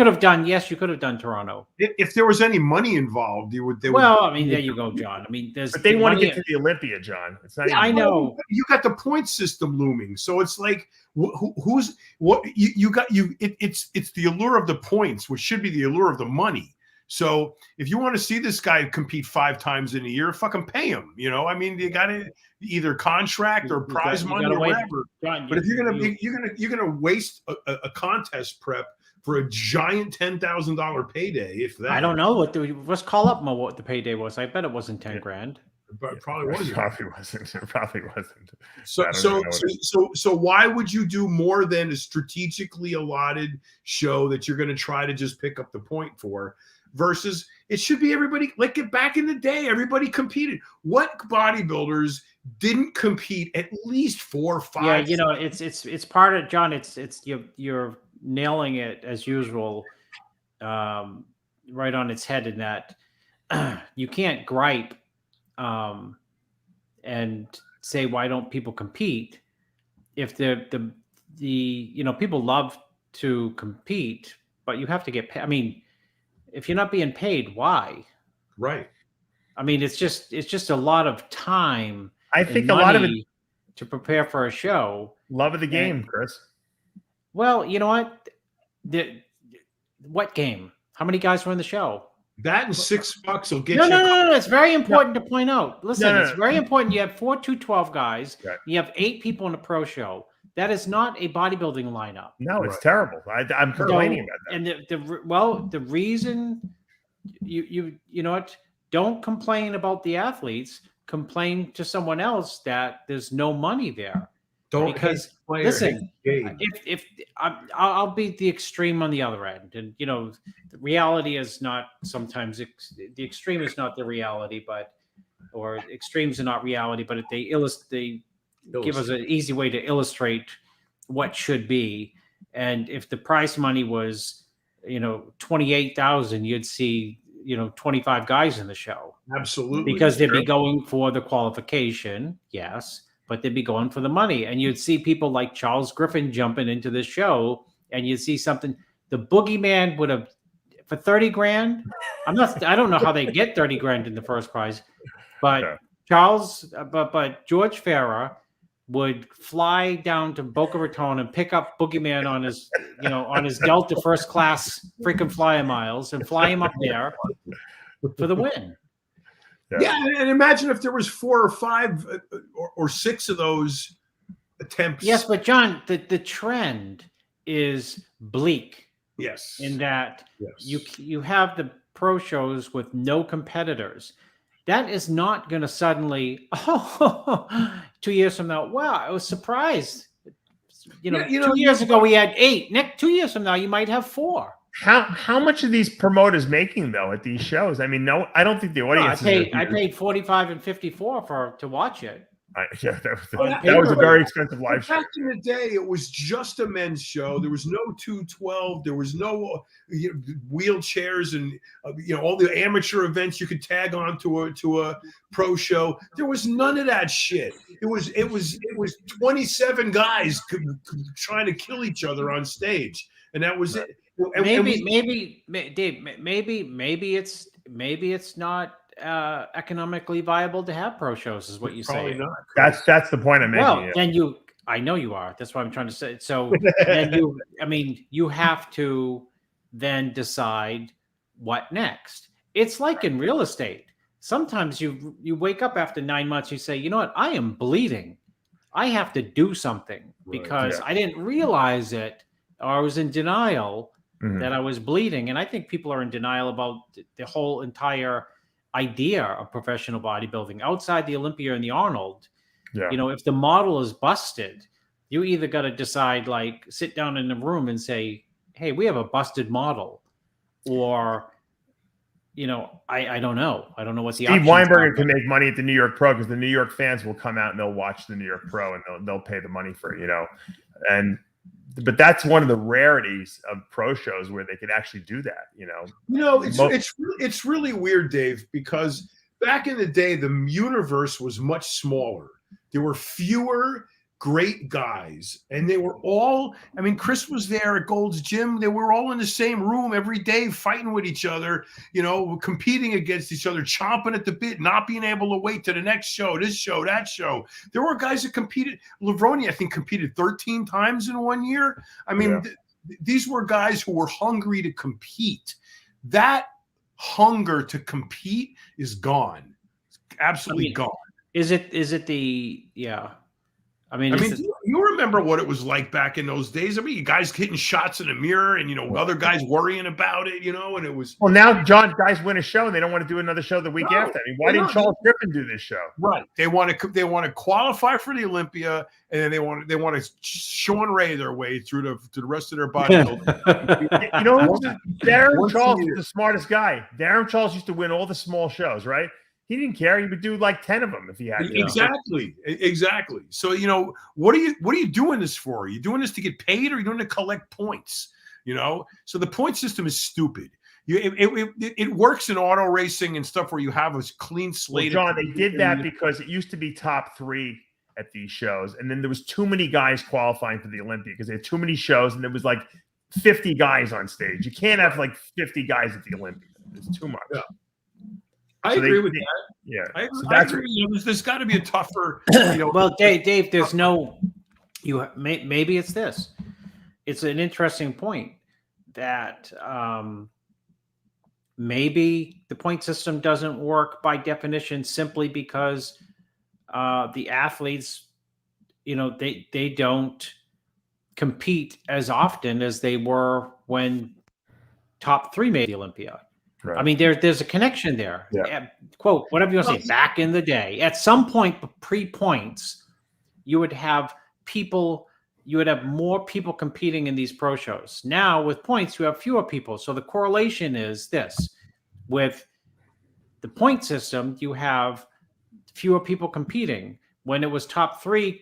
have done. Yes, you could have done Toronto. If there was any money involved, they would. I mean, there you go, John. I mean, but they want to get to the Olympia, John. It's not. I know. You got the point system looming, so it's like, who's what you got? It's the allure of the points, which should be the allure of the money. So if you want to see this guy compete 5 times in a year, fucking pay him. You know, I mean, you got to either contract or prize money or whatever. John, but if you're gonna waste a contest prep for a giant $10,000 payday, if that. I don't know let's call up Mo what the payday was. I bet it wasn't 10 grand. But it probably wasn't. It probably wasn't. So why would you do more than a strategically allotted show that you're going to try to just pick up the point for? Versus, it should be everybody, like back in the day, everybody competed. What bodybuilders didn't compete at least 4 or 5? Yeah, you know, it's part of, John. It's you're nailing it as usual, right on its head. In that you can't gripe and say, why don't people compete? If the you know, people love to compete, but you have to get paid. I mean, if you're not being paid, why? Right. I mean, it's just a lot of time. I think a lot of it to prepare for a show. Love of the game, Chris. Well, you know what? What game? How many guys were in the show? That and $6 will get you. No. It's very important to point out. Listen, it's very important. You have 4 212 guys. Right. You have 8 people in a pro show. That is not a bodybuilding lineup. No, it's terrible. I'm complaining about that. And the reason you know what? Don't complain about the athletes. Complain to someone else that there's no money there. because listen, if I'll be the extreme on the other end, and the reality is not sometimes the extreme is not the reality, or extremes are not reality, but they give us an easy way to illustrate what should be. And if the prize money was 28,000, you'd see 25 guys in the show. Absolutely, because they'd be going for the qualification, yes, but they'd be going for the money. And you'd see people like Charles Griffin jumping into the show, and you'd see something. The Boogeyman would have for 30 grand. I don't know how they get 30 grand in the first prize, but but George Farah would fly down to Boca Raton and pick up Boogeyman on his, on his Delta first class freaking flyer miles and fly him up there for the win. Yeah, and imagine if there was 4 or 5 or 6 of those attempts. Yes, but John, the trend is bleak. Yes, in that you have the pro shows with no competitors. That is not going to suddenly 2 years from now. Wow, I was surprised. 2 years ago we had 8. Next 2 years from now you might have 4. How much are these promoters making though at these shows? I mean, no, I don't think the audience. I paid 45 and 54 to watch it. That was a very expensive live show. Back in the day, it was just a men's show. There was no 212. There was no wheelchairs and all the amateur events you could tag on to a pro show. There was none of that shit. It was 27 guys trying to kill each other on stage, and that was it. Maybe Dave. Maybe it's not economically viable to have pro shows, is what you say. Not. That's the point I'm making. Well, then I know you are. That's what I'm trying to say. So then you have to then decide what next. It's like in real estate. Sometimes you wake up after 9 months, you say, you know what, I am bleeding. I have to do something because I didn't realize it, or I was in denial that I was bleeding. And I think people are in denial about the whole entire idea of professional bodybuilding outside the Olympia and the Arnold. If the model is busted, you either got to decide, like, sit down in the room and say, hey, we have a busted model, or I don't know what the Steve Weinberger can make money at the New York Pro because the New York fans will come out and they'll watch the New York Pro and they'll pay the money for it, but that's one of the rarities of pro shows where they could actually do that. It's really weird, Dave, because back in the day, the universe was much smaller. There were fewer great guys, and they were all, Chris was there at Gold's Gym. They were all in the same room every day, fighting with each other, competing against each other, chomping at the bit, not being able to wait to the next show, this show, that show. There were guys that competed. Lavroni, I think, competed 13 times in 1 year. These were guys who were hungry to compete. That hunger to compete is gone. It's absolutely gone. Is it the you remember what it was like back in those days? You guys hitting shots in the mirror and, other guys worrying about it, and it was. Well, now, John, guys win a show and they don't want to do another show the week after. Why didn't Charles Griffin do this show? Right. They want to qualify for the Olympia, and then they want to Shawn Ray their way through the rest of their bodybuilding. Darren Charles is the smartest guy. Darren Charles used to win all the small shows, right? He didn't care. He would do like 10 of them if he had to. Exactly. So, what are you doing this for? Are you doing this to get paid, or are you doing it to collect points? So the point system is stupid. It works in auto racing and stuff where you have a clean slate. Well, John, they did that because it used to be top 3 at these shows, and then there was too many guys qualifying for the Olympia because they had too many shows, and there was like 50 guys on stage. You can't have like 50 guys at the Olympia. It's too much. Yeah. I agree with that. Yeah, I agree. There's got to be a tougher. Well, Dave, there's no. Maybe it's this. It's an interesting point that maybe the point system doesn't work by definition simply because the athletes, they don't compete as often as they were when top 3 made the Olympia. Right. There's a connection there. Yeah. Quote, whatever you want to say, back in the day, at some point pre-points, you would have people, you would have more people competing in these pro shows. Now with points, you have fewer people. So the correlation is this: with the point system, you have fewer people competing. When it was top 3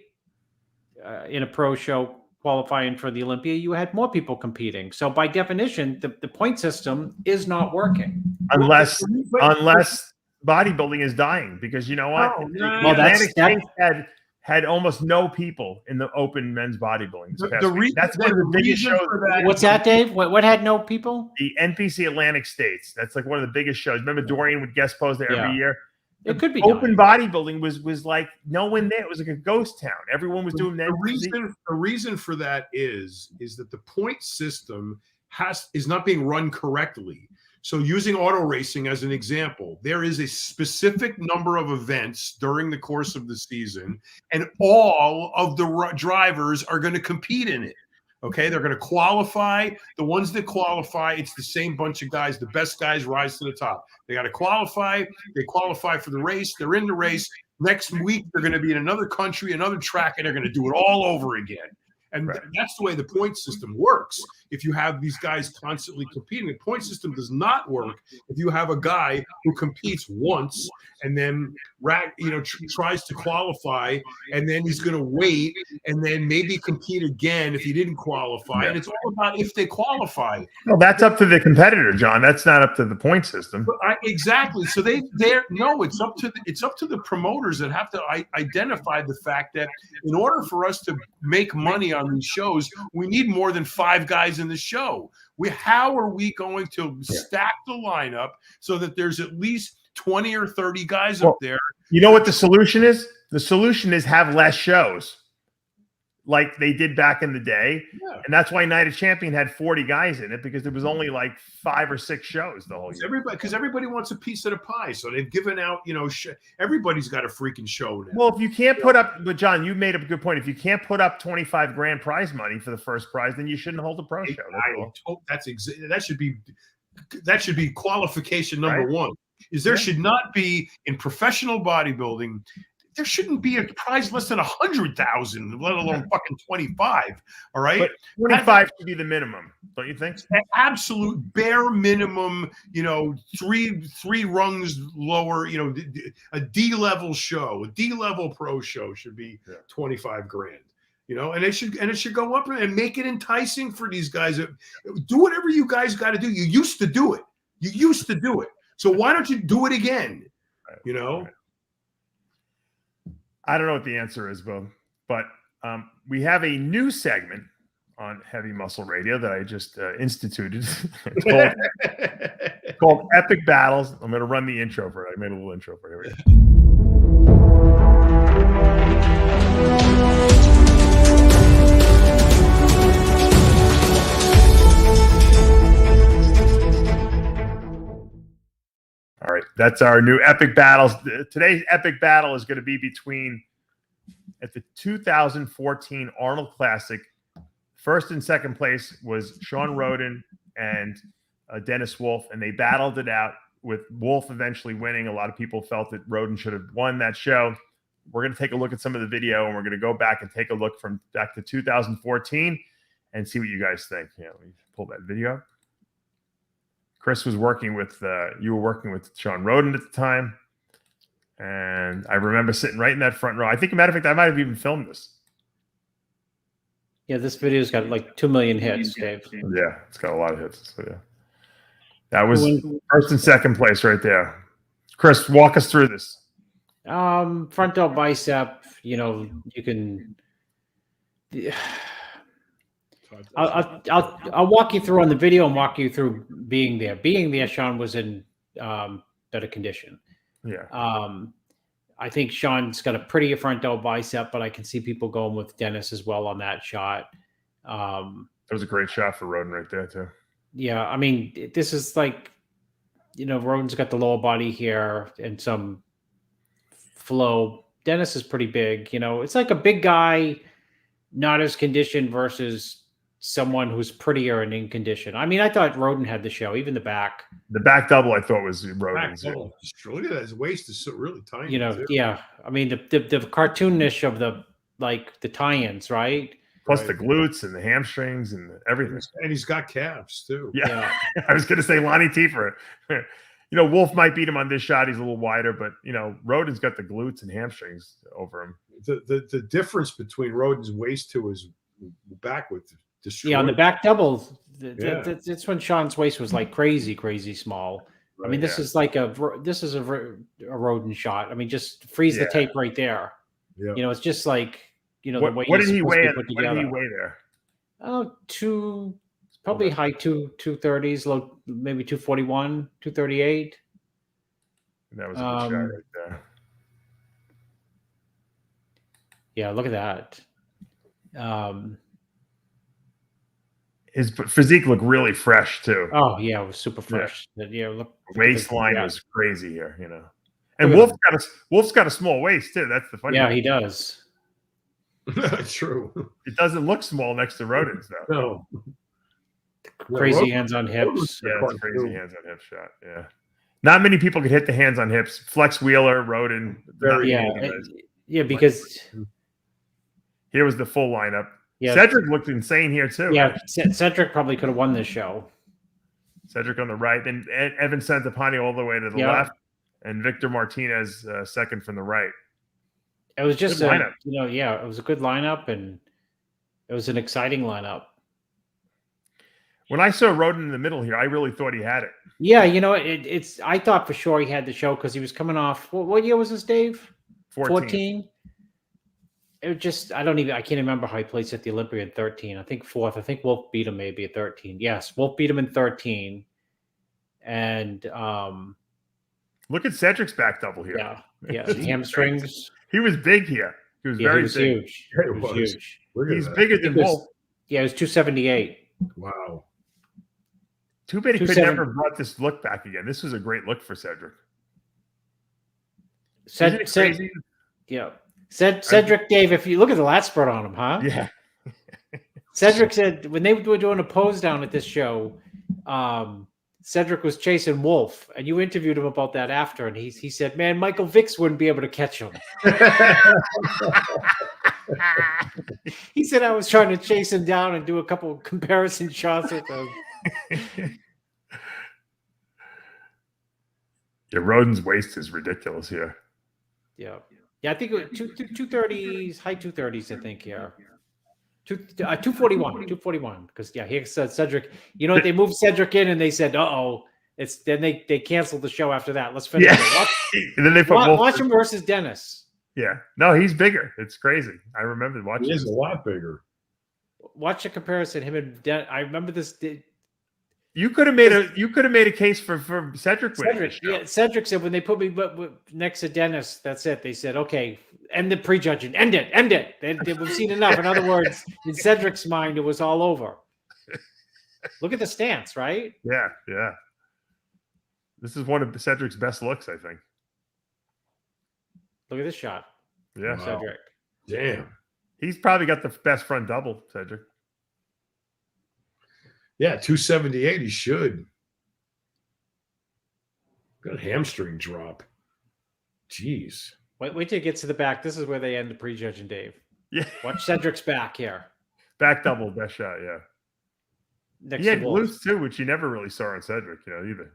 in a pro show qualifying for the Olympia, you had more people competing. So by definition, the point system is not working. Unless bodybuilding is dying, because you know what? No, Atlantic States had almost no people in the open men's bodybuilding. That's one of the biggest shows. What's that, Dave? What had no people? The NPC Atlantic States. That's like one of the biggest shows. Remember Dorian would guest pose there every year? It could be open bodybuilding was like no one there. It was like a ghost town. Everyone was doing that. The reason for that is that the point system is not being run correctly. So using auto racing as an example, there is a specific number of events during the course of the season, and all of the drivers are going to compete in it. Okay, they're going to qualify. The ones that qualify, it's the same bunch of guys. The best guys rise to the top. They got to qualify. They qualify for the race. They're in the race. Next week, they're going to be in another country, another track, and they're going to do it all over again. And that's the way the point system works. If you have these guys constantly competing, the point system does not work if you have a guy who competes once and then tries to qualify, and then he's going to wait and then maybe compete again if he didn't qualify. And it's all about if they qualify. Well, that's up to the competitor, John. That's not up to the point system. Exactly. So it's up to the promoters that have to identify the fact that in order for us to make money on these shows, we need more than 5 guys in the show. How are we going to stack the lineup so that there's at least 20 or 30 guys up there? You know what the solution is? The solution is have less shows like they did back in the day. Yeah. And that's why Night of Champion had 40 guys in it, because there was only like 5 or 6 shows the whole year. Because everybody wants a piece of the pie. So they've given out, everybody's got a freaking show now. Well, if you can't put up, but John, you made up a good point. If you can't put up 25 grand prize money for the first prize, then you shouldn't hold a pro show. That should be qualification number 1. There should not be, in professional bodybuilding, there shouldn't be a prize less than 100,000, let alone fucking 25. All right, but 25 should be the minimum, don't you think? Absolute bare minimum. Three rungs lower. A D-level show, a D-level pro show should be 25 grand. And it should go up and make it enticing for these guys. Do whatever you guys got to do. You used to do it. So why don't you do it again? I don't know what the answer is, Bo, but we have a new segment on Heavy Muscle Radio that I just instituted. It's called Epic Battles. I'm going to run the intro for it. I made a little intro for it. Here we go. All right, that's our new epic battles. Today's epic battle is going to be at the 2014 Arnold Classic. First and second place was Shawn Rhoden and Dennis Wolf, and they battled it out with Wolf eventually winning. A lot of people felt that Rhoden should have won that show. We're going to take a look at some of the video, and we're going to go back and take a look from back to 2014 and see what you guys think. Let me pull that video up. Chris was working with, you were working with Shawn Rhoden at the time. And I remember sitting right in that front row. I think, a matter of fact, I might have even filmed this. Yeah, this video's got like 2 million hits, Dave. Yeah, it's got a lot of hits. So, yeah. That was first and second place right there. Chris, walk us through this. Front delt bicep, you can... I'll walk you through on the video and walk you through being there. Being there, Shawn was in better condition. Yeah. I think Shawn's got a prettier front delt bicep, but I can see people going with Dennis as well on that shot. That was a great shot for Rhoden right there too. Yeah, I mean, this is like, Rhoden's got the lower body here and some flow. Dennis is pretty big. It's like a big guy, not as conditioned versus someone who's prettier and in condition. I mean, I thought Rhoden had the show, even the back. The back double I thought was Rhoden's. Look at that. His waist is so really tiny. Yeah. I mean, the cartoonish of the like the tie-ins, right? Plus Right. the glutes and the hamstrings and everything. And he's got calves too. Yeah. I was going to say Lonnie T for it. You know, Wolf might beat him on this shot. He's a little wider, but, you know, Rhoden's got the glutes and hamstrings over him. The difference between Rhoden's waist to his back with destroyed. Yeah, on the back double, that's when Shawn's waist was like crazy small. Right, I mean, this is like a Rhoden shot. I mean, just freeze the tape right there. Yeah. You know, it's just like, you know, What did he weigh? What did he weigh there? Oh, probably high 230s, low maybe 241, 238. That was a good shot right there. Yeah, look at that. His physique looked really fresh too. Oh yeah, it was super fresh. Yeah, look, waistline was crazy here, you know. And Wolf's got a small waist too. That's the funny. Yeah, thing. he does. True. It doesn't look small next to Rhoden's though. No. Crazy hands on hips. Yeah, it's a crazy hands on hips shot. Yeah. Not many people could hit the hands on hips. Flex Wheeler, Rhoden. Yeah, because here was the full lineup. Yeah. Cedric looked insane here too. Yeah, Cedric probably could have won this show. Cedric on the right, then Evan Santapani all the way to the left, and Victor Martinez second from the right. It was just good lineup. It was a good lineup, and it was an exciting lineup. When I saw Rhoden in the middle here, I really thought he had it. Yeah, you know, it's. I thought for sure he had the show because he was coming off. What year was this, Dave? 14. It just, I can't remember how he placed at the Olympia in 13. I think 4th. I think Wolf beat him maybe at 13. Yes, Wolf beat him in 13. And look at Cedric's back double here. Yeah, hamstrings. He was big here. He was very big. Huge. Yeah, he was huge. He's bigger than Wolf. Yeah, it was 278. Wow. Too bad he could never brought this look back again. This was a great look for Cedric. Cedric, yeah. Cedric, Dave, if you look at the lat spread on him, huh? Yeah. Cedric said when they were doing a pose down at this show, Cedric was chasing Wolf, and you interviewed him about that after, and he said, "Man, Michael Vicks wouldn't be able to catch him." He said, "I was trying to chase him down and do a couple of comparison shots with him." Yeah, Rhoden's waist is ridiculous here. Yeah, I think it was 230s, high 230s. I think 241. Because he said Cedric. You know, they moved Cedric in, and they said, it's then they canceled the show after that. Let's finish it. And then they put watch him versus Dennis. Yeah, no, he's bigger. It's crazy. I remember watching. He is a lot bigger. Watch the comparison. Him and Dennis. I remember this. You could have made a case for Cedric. Cedric said when they put me next to Dennis, that's it. They said, okay, end the prejudging, end it. We've seen enough. In other words, in Cedric's mind, it was all over. Look at the stance, right? Yeah. This is one of Cedric's best looks, I think. Look at this shot. Yeah, wow. Cedric. Damn. He's probably got the best front double, Cedric. Yeah, 278. He should. Got a hamstring drop. Jeez. Wait till it gets to the back. This is where they end the prejudging, Dave. Yeah. Watch Cedric's back here. Back double, best shot. Yeah. He had glutes too, which you never really saw on Cedric, either.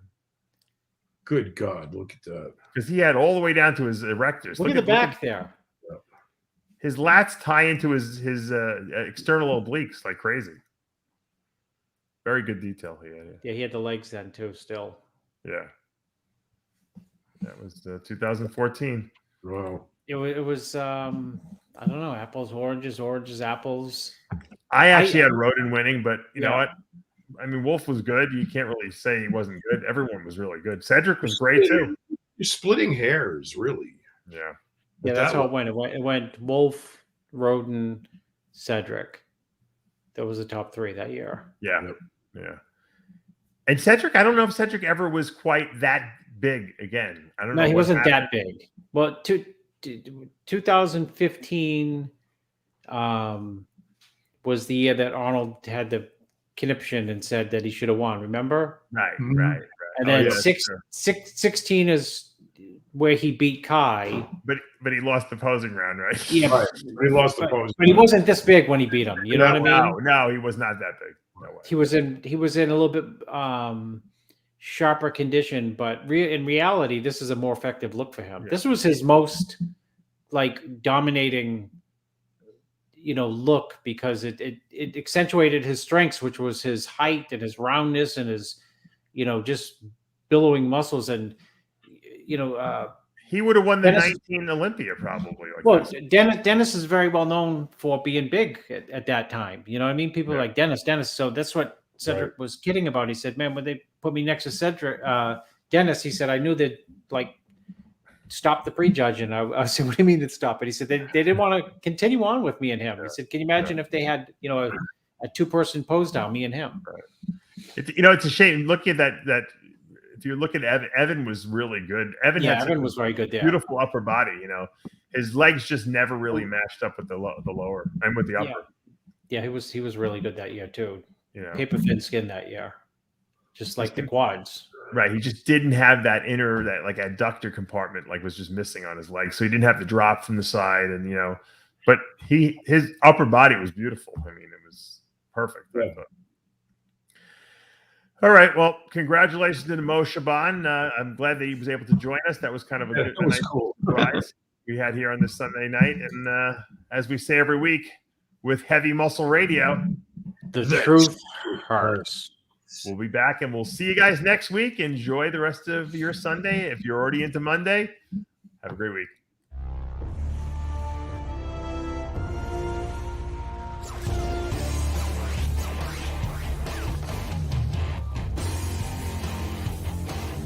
Good God, look at that. Because he had all the way down to his erectors. Look at the back there. His lats tie into his external obliques like crazy. Very good detail he had. Yeah, he had the legs then too. Still. Yeah. That was 2014. Wow. It was. I don't know. Apples, oranges, apples. I actually had Rhoden winning, but you know what? I mean, Wolf was good. You can't really say he wasn't good. Everyone was really good. Cedric was great too. You're splitting hairs, really. Yeah. Yeah, that's how it went. It went Wolf, Rhoden, Cedric. That was the top 3 that year. Yeah. Yep. Yeah. And Cedric, I don't know if Cedric ever was quite that big again. I don't know. No, he wasn't that big. Well, 2015 was the year that Arnold had the conniption and said that he should have won. Remember? Right. And then 16 is where he beat Kai. But he lost the posing round, right? Yeah, Right. He lost the pose. but he wasn't this big when he beat him. You know what I mean? No, he was not that big. No way. He was in a little bit sharper condition, but in reality, this is a more effective look for him. Yeah. This was his most like dominating, look, because it accentuated his strengths, which was his height and his roundness and his, just billowing muscles. And he would have won the Dennis, 19 Olympia probably. Well, Dennis is very well known for being big at that time. You know what I mean? People like Dennis. So that's what Cedric was kidding about. He said, "Man, when they put me next to Cedric, Dennis," he said, "I knew they'd like stop the prejudge." And I said, "What do you mean they'd stop it?" He said, "They didn't want to continue on with me and him." He said, "Can you imagine if they had a two-person pose down, me and him?" It's a shame looking at that. If you look at Evan was really good. Evan was very good there. Beautiful upper body. His legs just never really matched up with the lower and with the upper. Yeah, he was really good that year too. Paper thin skin that year, just like the quads. Right, he just didn't have that like adductor compartment, like was just missing on his legs, so he didn't have to drop from the side, and but his upper body was beautiful. I mean, it was perfect. Yeah. All right, well, congratulations to Mo Shaaban. I'm glad that he was able to join us. That was kind of a nice cool surprise we had here on this Sunday night, and as we say every week, with Heavy Muscle Radio, the truth hurts. We'll be back, and we'll see you guys next week. Enjoy the rest of your Sunday. If you're already into Monday, have a great week.